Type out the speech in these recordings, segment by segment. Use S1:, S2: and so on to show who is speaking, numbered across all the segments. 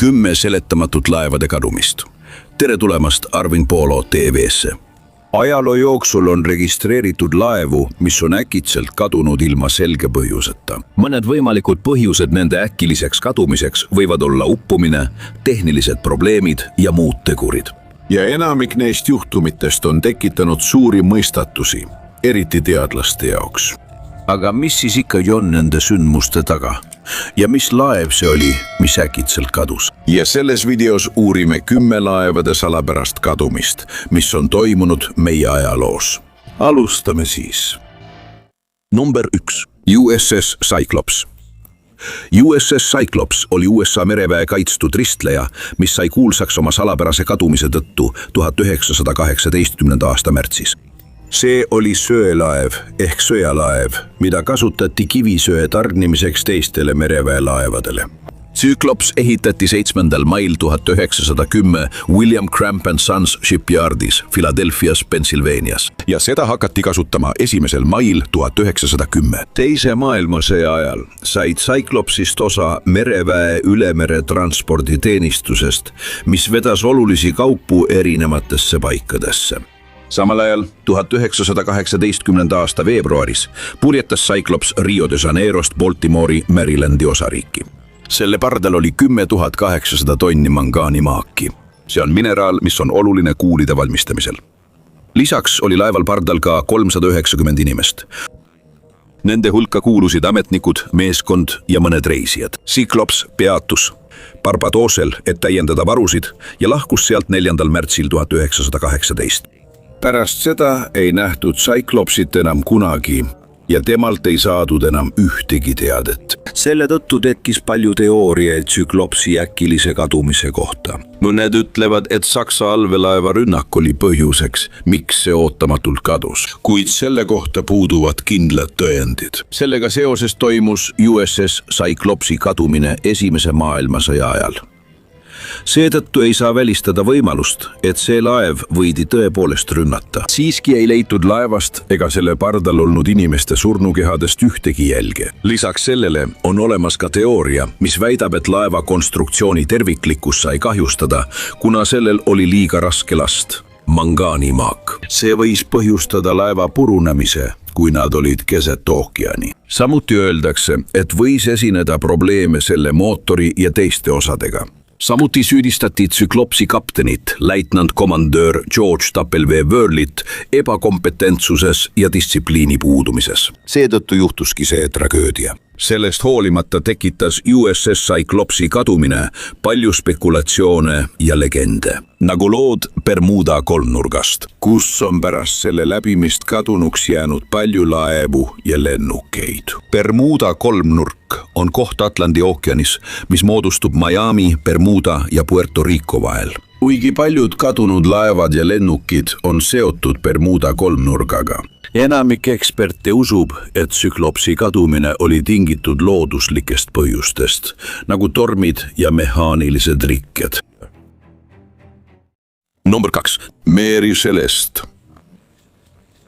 S1: 10 seletamatut laevade kadumist. Tere tulemast Arvin Polo TV-sse. Ajaloo jooksul on registreeritud laevu, mis on äkitselt kadunud ilma selge põhjuseta. Mõned võimalikud põhjused nende äkiliseks kadumiseks võivad olla uppumine, tehnilised probleemid ja muud tegurid.
S2: Ja enamik neist juhtumitest on tekitanud suuri mõistatusi, eriti teadlaste jaoks.
S1: Aga mis siis ikkagi on nende sündmuste taga? Ja mis laev see oli, mis äkitselt kadus?
S2: Ja selles videos uurime 10 laevade salapärast kadumist, mis on toimunud meie ajaloos. Alustame siis.
S1: Number 1. USS Cyclops. USS Cyclops oli USA mereväe kaitstud ristleja, mis sai kuulsaks oma salapärase kadumise tõttu 1918. aasta märtsis. See oli söelaev ehk sõjalaev, mida kasutati kivisöe tarnimiseks teistele mereväelaevadele. Cyclops ehitati 7. mail 1910 William Cramp & Sons Shipyardis Philadelphias, Pennsylvanias.
S2: Ja seda hakati kasutama 1. mail 1910.
S1: Teise maailmasõja ajal said Cyclopsist osa mereväe ülemeretransporditeenistusest, mis vedas olulisi kaupu erinevatesse paikadesse. Samal ajal 1918. aasta veebruaris purjetas Cyclops Rio de Janeirost Baltimore'i Marylandi osariiki. Selle pardal oli 10 800 tonni mangaanimaaki. See on mineraal, mis on oluline kuulide valmistamisel. Lisaks oli laeval pardal ka 390 inimest. Nende hulka kuulusid ametnikud, meeskond ja mõned reisijad. Cyclops peatus Barbadosel, et täiendada varusid ja lahkus sealt 4. märtsil 1918. Pärast seda ei nähtud Cyclopsit enam kunagi ja temalt ei saadud enam ühtegi teadet. Selle tõttu tekkis palju teooriaid Cyclopsi äkilise kadumise kohta. Mõned ütlevad, et Saksa allveelaeva rünnak oli põhjuseks, miks see ootamatult kadus. Kuid selle kohta puuduvad kindlad tõendid. Sellega seoses toimus USS Cyclopsi kadumine Esimese maailmasõja ajal. Seetõttu ei saa välistada võimalust, et see laev võidi tõepoolest rünnata. Siiski ei leitud laevast ega selle pardal olnud inimeste surnukehadest ühtegi jälge. Lisaks sellele on olemas ka teooria, mis väidab, et laeva konstruktsiooni terviklikkus sai kahjustada, kuna sellel oli liiga raske last, mangaanimaak. See võis põhjustada laeva purunemise, kui nad olid keset ookeani. Samuti öeldakse, et võis esineda probleeme selle mootori ja teiste osadega. Samuti süüdistati Cyclopsi kaptenit, leitnant-komandöör George W. Worleyt ebakompetentsuses ja distsipliini puudumises. Seetõttu juhtuski see tragöödia. Sellest hoolimata tekitas USS Cyclopsi kadumine palju spekulatsioone ja legende. Nagu lood Bermuda kolmnurgast, kus on pärast selle läbimist kadunuks jäänud palju laevu ja lennukeid. Bermuda kolmnurk on koht Atlandi ookeanis, mis moodustub Miami, Bermuda ja Puerto Rico vahel. Kuigi paljud kadunud laevad ja lennukid on seotud Bermuda kolmnurgaga. Enamik eksperte usub, et Cyclopsi kadumine oli tingitud looduslikest põhjustest, nagu tormid ja mehaanilised rikked. Number 2. Mary Celeste.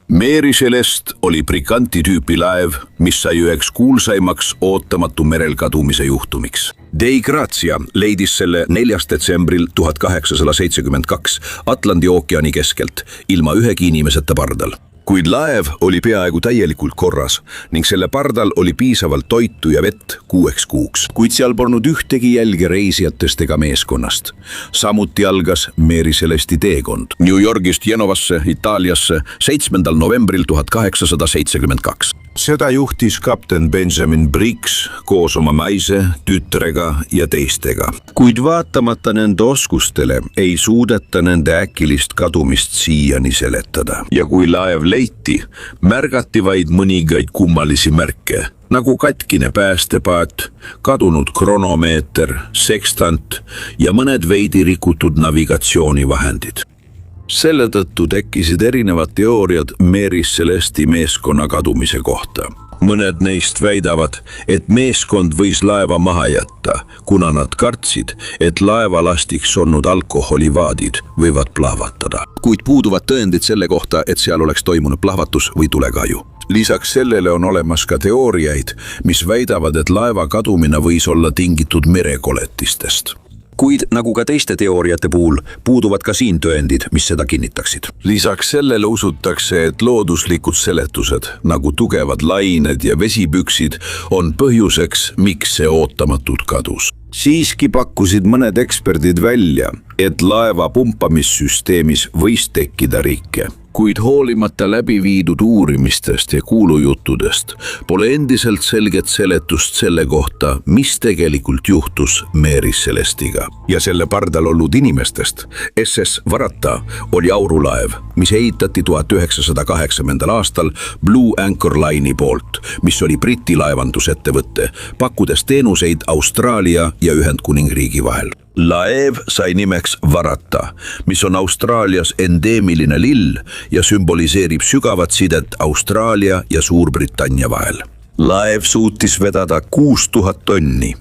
S1: Mary Celeste oli briganti tüüpi laev, mis sai üheks kuulsaimaks ootamatu merel kadumise juhtumiks. Dei Grazia leidis selle 4. detsembril 1872 Atlandi ookeani keskelt, ilma ühegi inimeseta pardal. Kuid laev oli peaaegu täielikult korras ning selle pardal oli piisavalt toitu ja vett 6 kuuks. Kuid seal polnud ühtegi jälge reisijatest ega meeskonnast. Samuti algas Mary Celesti teekond New Yorgist Genovasse, Itaaliasse 7. novembril 1872. Seda juhtis kapten Benjamin Briggs koos oma naise, tütrega ja teistega. Kuid vaatamata nende oskustele ei suudeta nende äkilist kadumist siiani seletada. Ja kui laev leiti, märgati vaid mõningaid kummalisi märke, nagu katkine päästepaat, kadunud kronomeeter, sekstant ja mõned veidi rikutud navigatsioonivahendid. Selle tõttu tekkisid erinevad teooriad Mary Celesti meeskonna kadumise kohta. Mõned neist väidavad, et meeskond võis laeva maha jätta, kuna nad kartsid, et laevalastiks olnud alkoholivaadid võivad plahvatada. Kuid puuduvad tõendid selle kohta, et seal oleks toimunud plahvatus või tulekahju. Lisaks sellele on olemas ka teooriaid, mis väidavad, et laeva kadumine võis olla tingitud merekoletistest. Kuid nagu ka teiste teooriate puhul, puuduvad ka siin tõendid, mis seda kinnitaksid.
S2: Lisaks sellele usutakse, et looduslikud seletused, nagu tugevad lained ja vesipüksid, on põhjuseks, miks see ootamatult kadus. Siiski pakkusid mõned eksperdid välja, et laeva pumpamissüsteemis võis tekkida rikke. Kuid hoolimata läbi viidud uurimistest ja kuulujuttudest pole endiselt selget seletust selle kohta, mis tegelikult juhtus Mary Celestiga. Ja selle pardal olnud inimestest SS Varata oli aurulaev, mis ehitati 1980. aastal Blue Anchor Line'i poolt, mis oli Briti laevandusettevõtte, pakkudes teenuseid Austraalia ja Ühendkuningriigi vahel. Laev sai nimeks Varata, mis on Austraalias endeemiline lill ja sümboliseerib sügavat sidet Austraalia ja Suurbritannia vahel. Laev suutis vedada 6000 tonni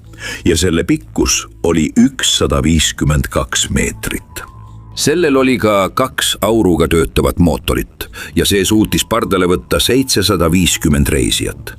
S2: ja selle pikkus oli 152 meetrit. Sellel oli ka 2 auruga töötavat mootorit ja see suutis pardale võtta 750 reisijat.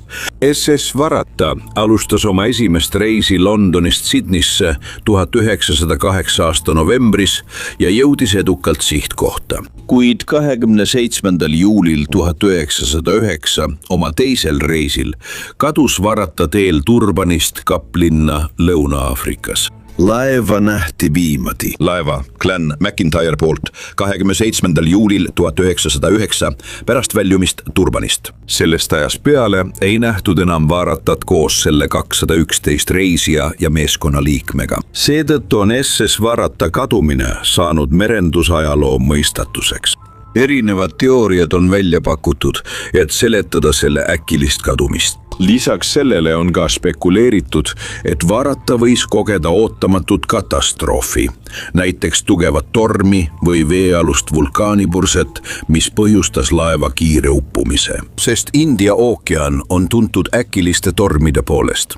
S2: SS Varata alustas oma esimest reisi Londonist Sydneysse 1908 aasta novembris ja jõudis edukalt sihtkohta. Kuid 27. juulil 1909 oma teisel reisil kadus Varata teel Durbanist Kaplinna Lõuna-Aafrikas. Laeva nähti viimati. Laeva Glenn McIntyre poolt 27. juulil 1909 pärast väljumist Durbanist. Sellest ajast peale ei nähtud enam Varatat koos selle 211 reisija ja meeskonna liikmega. Seetõttu on SS Varata kadumine saanud merendusajaloo mõistatuseks. Erinevad teooriad on välja pakutud, et seletada selle äkilist kadumist. Lisaks sellele on ka spekuleeritud, et Varata võis kogeda ootamatut katastroofi, näiteks tugevat tormi või veealust vulkaanipurset, mis põhjustas laeva kiire uppumise. Sest India ookean on tuntud äkiliste tormide poolest.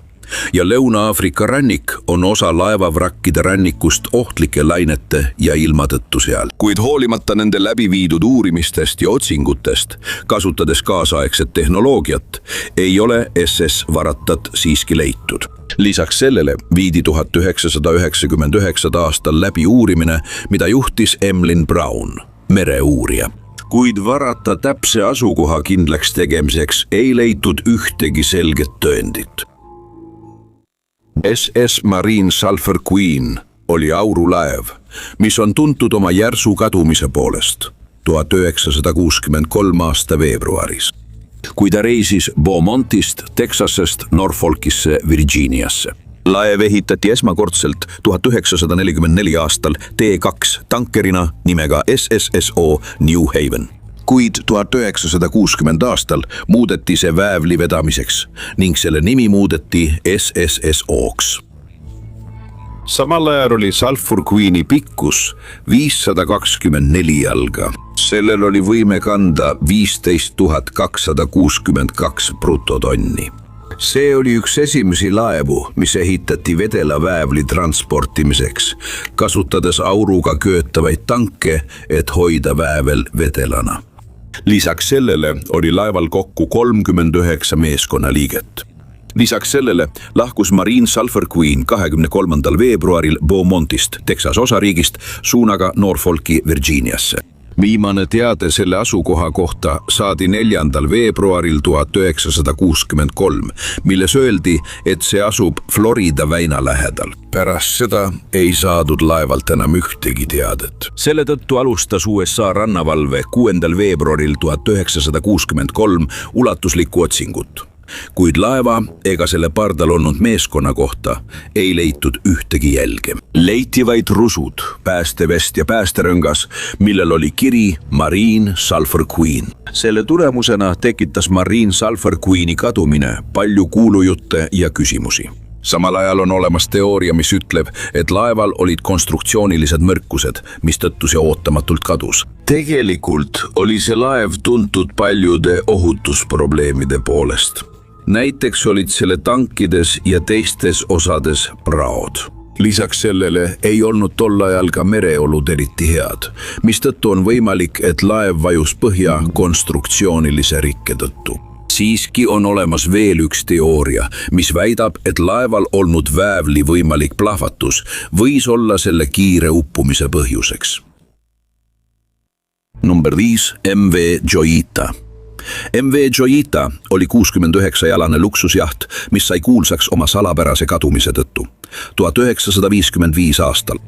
S2: Ja Lõuna-Aafrika rannik on osa laevavrakkide rannikust ohtlike lainete ja ilma tõttu seal. Kuid hoolimata nende läbi viidud uurimistest ja otsingutest, kasutades kaasaegset tehnoloogiat, ei ole SS Varatat siiski leitud. Lisaks sellele viidi 1999 aastal läbi uurimine, mida juhtis Emlyn Brown, mereuurija. Kuid Varata täpse asukoha kindlaks tegemiseks ei leitud ühtegi selget tõendit. SS Marine Sulphur Queen oli aurulaev, mis on tuntud oma järsu kadumise poolest 1963 aasta veebruaris, kui ta reisis Beaumontist Texasest Norfolkisse Virginiasse. Laev ehitati esmakordselt 1944 aastal T2 tankerina nimega SSSO New Haven. Kuid 1960 aastal muudeti see väävli vedamiseks ning selle nimi muudeti SSSO-ks. Samal ajal oli Sulphur Queeni pikkus 524 jalga. Sellel oli võime kanda 15 262 brutotonni. See oli üks esimesi laevu, mis ehitati vedela väävli transportimiseks, kasutades auruga köötavaid tanke, et hoida väävel vedelana. Lisaks sellele oli laeval kokku 39 meeskonnaliiget. Lisaks sellele lahkus Marine Sulphur Queen 23. veebruaril Beaumontist, Texas osariigist, suunaga Norfolki Virginiasse. Viimane teade selle asukoha kohta saadi 4. veebruaril 1963, milles öeldi, et see asub Florida väina lähedal. Pärast seda ei saadud laevalt enam ühtegi teadet. Selle tõttu alustas USA rannavalve 6. veebruaril 1963 ulatuslikku otsingut. Kuid laeva ega selle pardal olnud meeskonna kohta ei leitud ühtegi jälge. Leiti vaid rusud, päästevest ja päästerõngas, millel oli kiri Marine Sulphur Queen. Selle tulemusena tekitas Marine Sulphur Queeni kadumine palju kuulujutte ja küsimusi. Samal ajal on olemas teooria, mis ütleb, et laeval olid konstruktsioonilised nõrkused, mistõttu see ootamatult kadus. Tegelikult oli see laev tuntud paljude ohutusprobleemide poolest. Näiteks olid selle tankides ja teistes osades praod. Lisaks sellele ei olnud tol ajal ka mereolud eriti head, mistõttu on võimalik, et laev vajus põhja konstruktsioonilise rikke tõttu. Siiski on olemas veel üks teooria, mis väidab, et laeval olnud väävli võimalik plahvatus võis olla selle kiire uppumise põhjuseks. Number 5. MV Joyita. MV Joyita oli 69-jalane luksusjaht, mis sai kuulsaks oma salapärase kadumise tõttu 1955 aastal.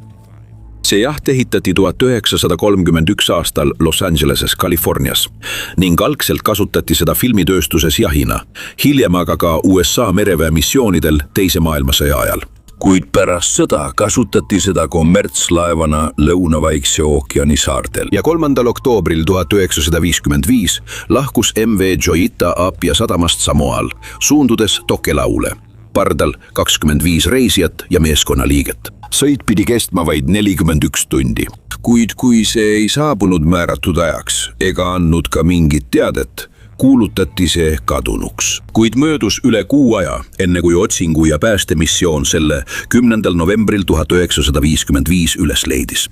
S2: See jaht ehitati 1931 aastal Los Angeleses, Californias ning algselt kasutati seda filmitööstuses jahina, hiljem aga ka USA mereväe missioonidel Teise maailmasõja ajal. Kuid pärast sõda kasutati seda kommertslaevana Lõuna-Vaikse ookeani saartel. Ja 3. oktoobril 1955 lahkus MV Joyita Apia sadamast Samoal, suundudes Tokelau'le. Pardal 25 reisijat ja meeskonnaliiget. Sõit pidi kestma vaid 41 tundi. Kuid kui see ei saabunud määratud ajaks ega andnud ka mingit teadet, kuulutati see kadunuks. Kuid möödus üle kuu aja, enne kui otsingu- ja päästemissioon selle 10. novembril 1955 üles leidis.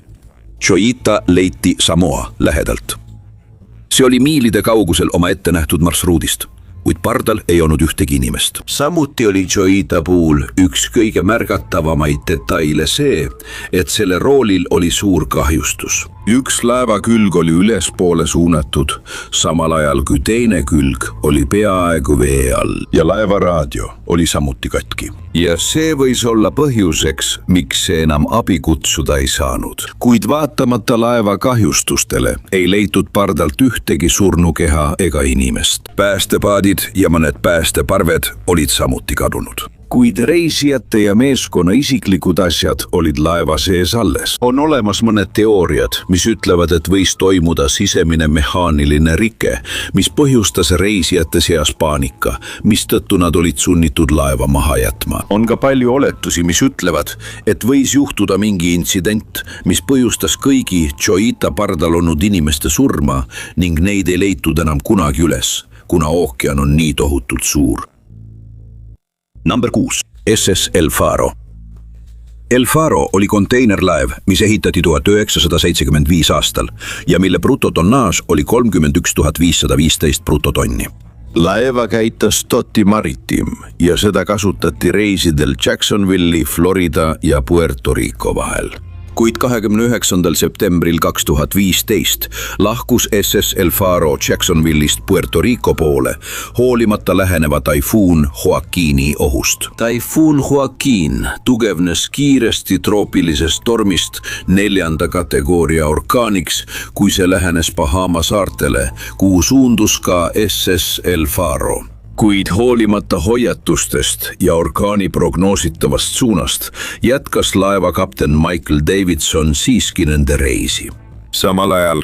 S2: Joyita leiti Samoa lähedalt. See oli miilide kaugusel oma ette nähtud marsruudist, kuid pardal ei olnud ühtegi inimest. Samuti oli Joyita puhul üks kõige märgatavamaid detaile see, et selle roolil oli suur kahjustus. Üks laeva külg oli ülespoole suunatud, samal ajal kui teine külg oli peaaegu vee all ja laeva raadio oli samuti katki. Ja see võis olla põhjuseks, miks see enam abi kutsuda ei saanud. Kuid vaatamata laeva kahjustustele ei leitud pardalt ühtegi surnukeha ega inimest. Päästepaadid ja mõned päästeparved olid samuti kadunud. Kuid reisijate ja meeskonna isiklikud asjad olid laeva sees alles. On olemas mõned teooriad, mis ütlevad, et võis toimuda sisemine mehaaniline rike, mis põhjustas reisijate seas paanika, mistõttu nad olid sunnitud laeva maha jätma. On ka palju oletusi, mis ütlevad, et võis juhtuda mingi intsident, mis põhjustas kõigi Joyita pardal olnud inimeste surma ning neid ei leitud enam kunagi üles, kuna ookean on nii tohutult suur. Number 6. SS El Faro. El Faro oli konteinerlaev, mis ehitati 1975 aastal ja mille brutotonnaaž oli 31 515 brutotonni. Laeva käitas Totti Maritim ja seda kasutati reisidel Jacksonville'i, Florida ja Puerto Rico vahel. Kuid 29. septembril 2015 lahkus SS El Faro Jacksonville'ist Puerto Rico poole, hoolimata läheneva taifuun Joaquini ohust. Taifuun Joaquin tugevnes kiiresti troopilisest tormist 4. kategooria orkaaniks, kui see lähenes Bahama saartele, kuhu suundus ka SS El Faro. Kuid hoolimata hoiatustest ja orkaani prognoositavast suunast jätkas laeva kapten Michael Davidson siiski nende reisi. Samal ajal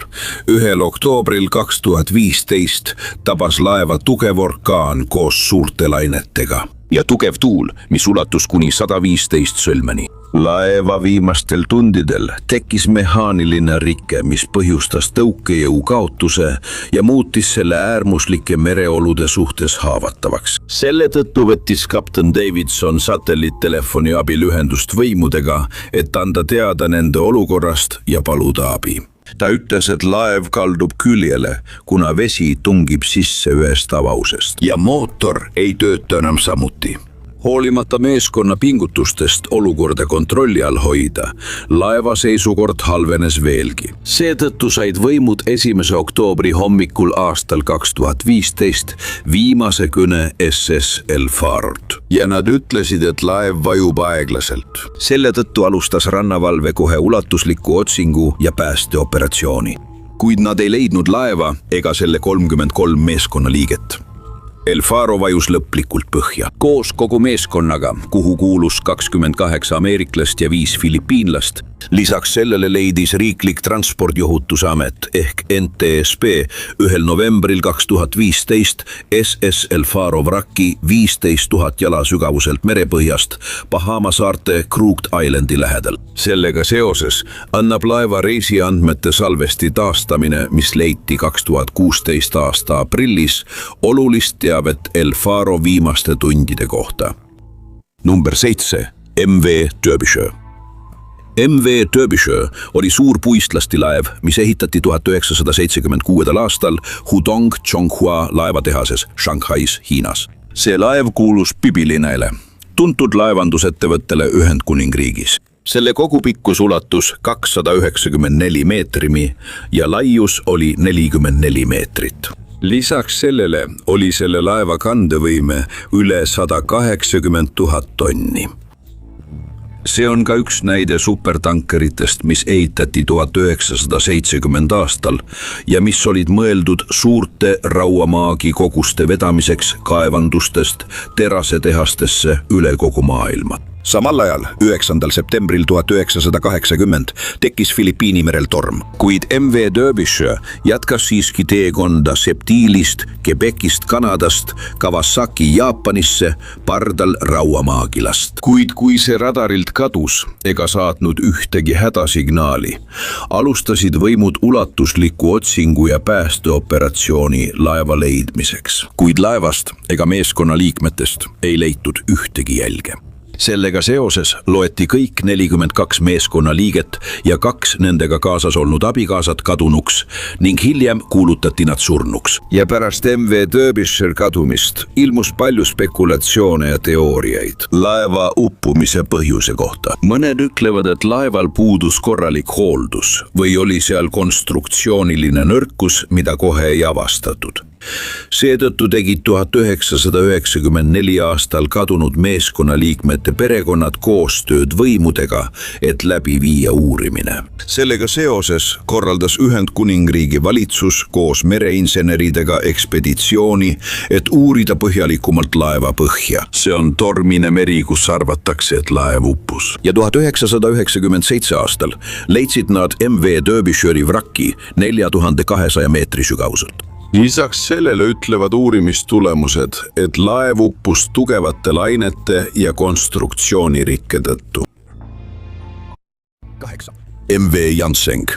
S2: 1. oktoobril 2015 tabas laeva tugev orkaan koos suurte lainetega ja tugev tuul, mis ulatus kuni 115 sõlmeni. Laeva viimastel tundidel tekkis mehaaniline rike, mis põhjustas tõukejõu kaotuse ja muutis selle äärmuslike mereolude suhtes haavatavaks. Selle tõttu võttis kapten Davidson satelliittelefoni abil ühendust võimudega, et anda teada nende olukorrast ja paluda abi. Ta ütles, et laev kaldub küljele, kuna vesi tungib sisse ühest avausest ja mootor ei tööta enam samuti. Hoolimata meeskonna pingutustest olukorda kontrolli all hoida, laeva seisukord halvenes veelgi. Seetõttu said võimud 1. oktoobri hommikul aastal 2015 viimase kõne SS El Farolt. Ja nad ütlesid, et laev vajub aeglaselt. Selle tõttu alustas rannavalve kohe ulatusliku otsingu ja päästeoperatsiooni. Kuid nad ei leidnud laeva ega selle 33 meeskonnaliiget. El Faro vajus lõplikult põhja. Koos kogu meeskonnaga, kuhu kuulus 28 ameeriklast ja 5 filipiinlast, lisaks sellele leidis Riiklik Transpordiohutusamet ehk NTSB 1. novembril 2015 SS El Faro vraki 15 000 jala sügavuselt merepõhjast Bahama saarte Crooked Islandi lähedal. Sellega seoses annab laeva reisiandmete salvesti taastamine, mis leiti 2016 aasta aprillis, olulist teavet El Faro viimaste tundide kohta. Number 7. MV Derbyshire.
S1: MV Derbyshire oli suur puistlastilaev, mis ehitati 1976. aastal Hudong Chonghua laevatehases Shanghais, Hiinas. See laev kuulus Pipilinele, tuntud laevandusettevõttele Ühendkuningriigis. Selle kogupikkus ulatus 294 meetrimi ja laius oli 44 meetrit. Lisaks sellele oli selle laeva kandevõime üle 180 000 tonni. See on ka üks näide supertankeritest, mis ehitati 1970 aastal ja mis olid mõeldud suurte rauamaagi koguste vedamiseks kaevandustest terasetehastesse üle kogu maailma. Samal ajal, 9. septembril 1980 tekkis Filipiini merel torm, kuid MV Derbyshire jätkas siiski teekonda Septilist, Quebecist, Kanadast, Kawasaki, Jaapanisse, pardal rauamaagilast. Kuid kui see radarilt kadus ega saatnud ühtegi hädasignaali, alustasid võimud ulatusliku otsingu ja päästeoperatsiooni laeva leidmiseks. Kuid laevast ega meeskonna liikmetest ei leitud ühtegi jälge. Sellega seoses loeti kõik 42 meeskonna liiget ja 2 nendega kaasas olnud abikaasad kadunuks ning hiljem kuulutati nad surnuks. Ja pärast MV Derbyshire kadumist ilmus palju spekulatsioone ja teooriaid laeva uppumise põhjuse kohta. Mõned ütlevad, et laeval puudus korralik hooldus või oli seal konstruktsiooniline nõrkus, mida kohe ei avastatud. Seetõttu tegid 1994 aastal kadunud meeskonnaliikmete perekonnad koostööd võimudega, et läbi viia uurimine. Sellega seoses korraldas Ühendkuningriigi valitsus koos mereinseneridega ekspeditsiooni, et uurida põhjalikumalt laeva põhja. See on tormine meri, kus arvatakse, et laev uppus. Ja 1997 aastal leidsid nad MV Derbyshire'i vrakki 4200 meetri sügavuselt.
S3: Lisaks sellele ütlevad uurimistulemused, et laev uppus tugevate lainete ja konstruktsioonirikke tõttu.
S1: 8. MV Yanseng.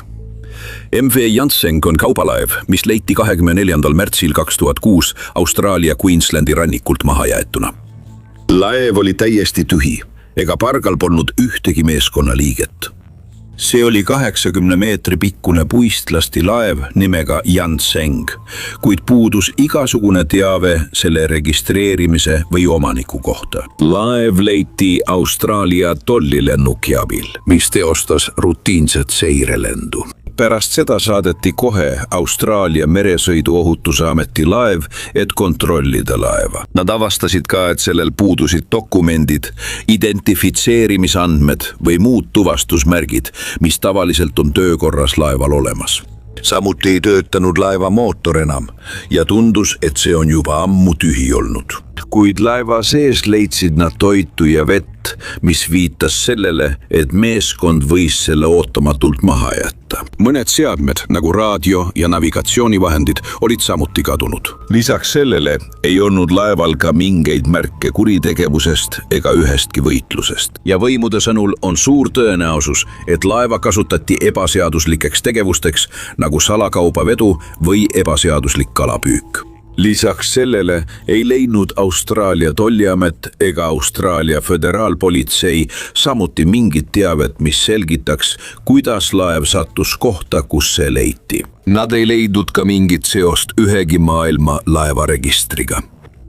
S1: MV Yanseng on kaubalaev, mis leiti 24. märtsil 2006 Austraalia Queenslandi rannikult maha jäetuna. Laev oli täiesti tühi, ega pargal polnud ühtegi meeskonnaliiget. See oli 80 meetri pikkune puistlasti laev nimega Yanseng, kuid puudus igasugune teave selle registreerimise või omaniku kohta. Laev leiti Austraalia tollilennuki abil, mis teostas rutiinset seirelendu. Pärast seda saadeti kohe Austraalia meresõiduohutuse ameti laev, et kontrollida laeva. Nad avastasid ka, et sellel puudusid dokumendid, identifitseerimisandmed või muud tuvastusmärgid, mis tavaliselt on töökorras laeval olemas. Samuti ei töötanud laeva mootor enam ja tundus, et see on juba ammu tühi olnud. Kuid laeva sees leidsid nad toitu ja vett, mis viitas sellele, et meeskond võis selle ootamatult maha jätta. Mõned seadmed, nagu raadio ja navigatsioonivahendid, olid samuti kadunud. Lisaks sellele ei olnud laeval ka mingeid märke kuritegevusest ega ühestki võitlusest. Ja võimude sõnul on suur tõenäosus, et laeva kasutati ebaseaduslikeks tegevusteks, nagu salakaubavedu või ebaseaduslik kalapüük. Lisaks sellele ei leidnud Austraalia tolliamet ega Austraalia föderaalpolitsei samuti mingit teavet, mis selgitaks, kuidas laev sattus kohta, kus see leiti. Nad ei leidnud ka mingit seost ühegi maailma laevaregistriga.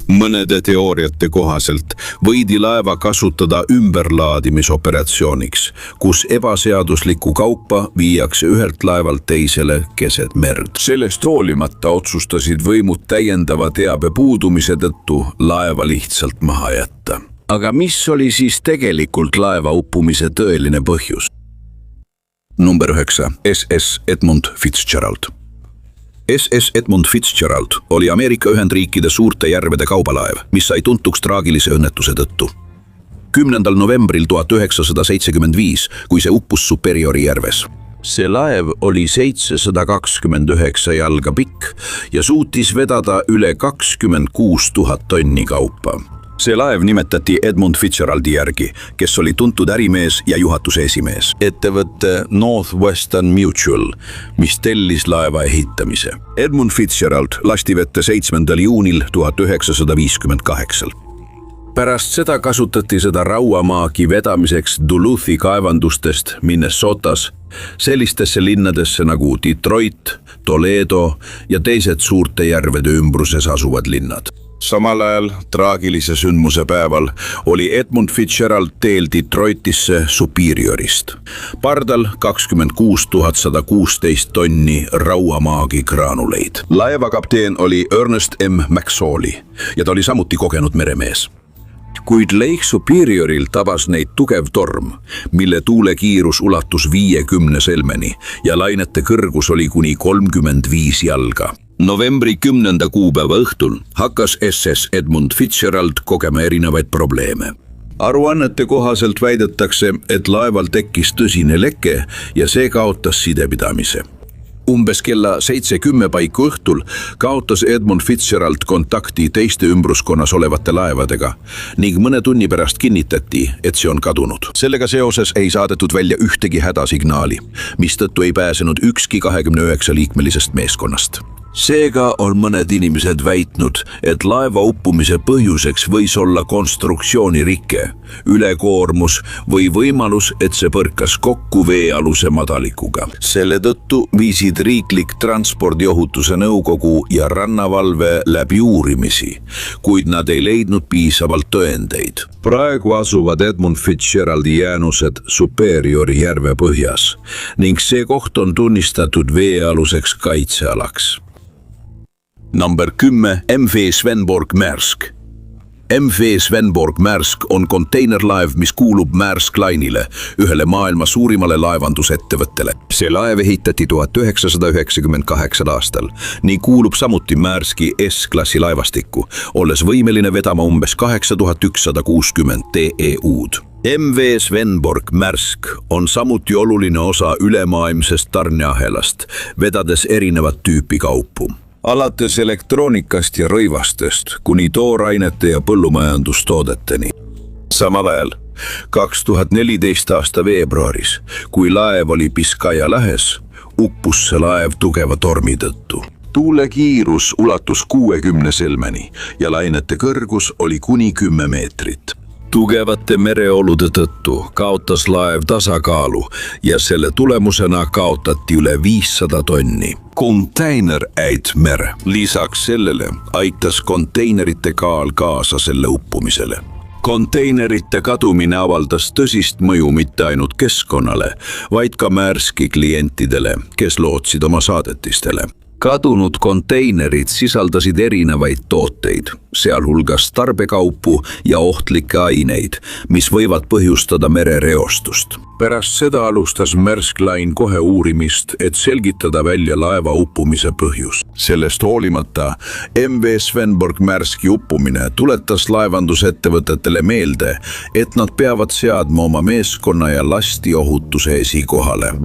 S1: Mõnede teooriate kohaselt võidi laeva kasutada ümberlaadimisoperatsiooniks, kus ebaseaduslikku kaupa viiakse ühelt laevalt teisele keset merd. Sellest hoolimata otsustasid võimud täiendava teabe puudumise tõttu laeva lihtsalt maha jätta. Aga mis oli siis tegelikult laeva uppumise tõeline põhjus? Number 9. SS Edmund Fitzgerald. SS Edmund Fitzgerald oli Ameerika Ühendriikide suurte järvede kaubalaev, mis sai tuntuks traagilise õnnetuse tõttu. 10. novembril 1975, kui see uppus Superiori järves. See laev oli 729 jalga pikk ja suutis vedada üle 26 000 tonni kaupa. See laev nimetati Edmund Fitzgeraldi järgi, kes oli tuntud ärimees ja juhatuse esimees. Ettevõtte Northwestern Mutual, mis tellis laeva ehitamise. Edmund Fitzgerald lasti vette 7. juunil 1958.
S2: pärast seda kasutati seda rauamaagi vedamiseks Duluthi kaevandustest Minnesotas sellistesse linnadesse nagu Detroit, Toledo ja teised suurte järvede ümbruses asuvad linnad.
S3: Samal ajal traagilise sündmuse päeval oli Edmund Fitzgerald teel Detroitisse Superiorist. Pardal 26 116 tonni rauamaagi graanuleid. Laevakapteen oli Ernest M. McSorley ja ta oli samuti kogenud meremees.
S2: Kuid Lake Superioril tabas neid tugev torm, mille tuulekiirus ulatus 50 selmeni ja lainete kõrgus oli kuni 35 jalga. Novembri 10. kuupäeva õhtul hakkas SS Edmund Fitzgerald kogema erinevaid probleeme.
S3: Aruannete kohaselt väidetakse, et laeval tekkis tõsine leke ja see kaotas sidepidamise.
S2: Umbes kella 7:10 paiku õhtul kaotas Edmund Fitzgerald kontakti teiste ümbruskonnas olevate laevadega ning mõne tunni pärast kinnitati, et see on kadunud.
S1: Sellega seoses ei saadetud välja ühtegi hädasignaali, mistõttu ei pääsenud ükski 29-liikmelisest meeskonnast.
S2: Seega on mõned inimesed väitnud, et laeva uppumise põhjuseks võis olla konstruktsioonirike, ülekoormus või võimalus, et see põrkas kokku veealuse madalikuga.
S3: Selle tõttu viisid Riiklik Transpordiohutuse Nõukogu ja rannavalve läbi uurimisi, kuid nad ei leidnud piisavalt tõendeid.
S1: Praegu asuvad Edmund Fitzgeraldi jäänused Superiori järve põhjas ning see koht on tunnistatud veealuseks kaitsealaks.
S2: Number 10. MV Svenborg Maersk. MV Svenborg Maersk on konteinerlaev, mis kuulub Maersk Line'ile, ühele maailma suurimale laevandusettevõttele. See laev ehitati 1998 aastal ning kuulub samuti Maerski S-klassi laevastikku, olles võimeline vedama umbes 8160 TEU-d. MV Svenborg Maersk on samuti oluline osa ülemaailmsest tarneahelast, vedades erinevat tüüpi kaupu.
S3: Alates elektroonikast ja rõivastest kuni toorainete ja põllumajandustoodeteni. Samal ajal 2014 aasta veebruaris, kui laev oli Biskaya lahes, uppus see laev tugeva tormi tõttu. Tuulekiirus ulatus 60 selmeni ja lainete kõrgus oli kuni 10 meetrit.
S2: Tugevate mereolude tõttu kaotas laev tasakaalu ja selle tulemusena kaotati üle 500 tonni.
S3: Konteiner äid mere. Lisaks sellele aitas konteinerite kaal kaasa selle uppumisele. Konteinerite kadumine avaldas tõsist mõju mitte ainult keskkonnale, vaid ka Maerski klientidele, kes lootsid oma saadetistele.
S2: Kadunud konteinerid sisaldasid erinevaid tooteid, sealhulgas tarbekaupu ja ohtlikke aineid, mis võivad põhjustada merereostust.
S3: Pärast seda alustas Maersk Line kohe uurimist, et selgitada välja laeva uppumise põhjus. Sellest hoolimata MV Svenborg Maerski uppumine tuletas laevandusettevõtetele meelde, et nad peavad seadma oma meeskonna ja lasti ohutuse esikohale.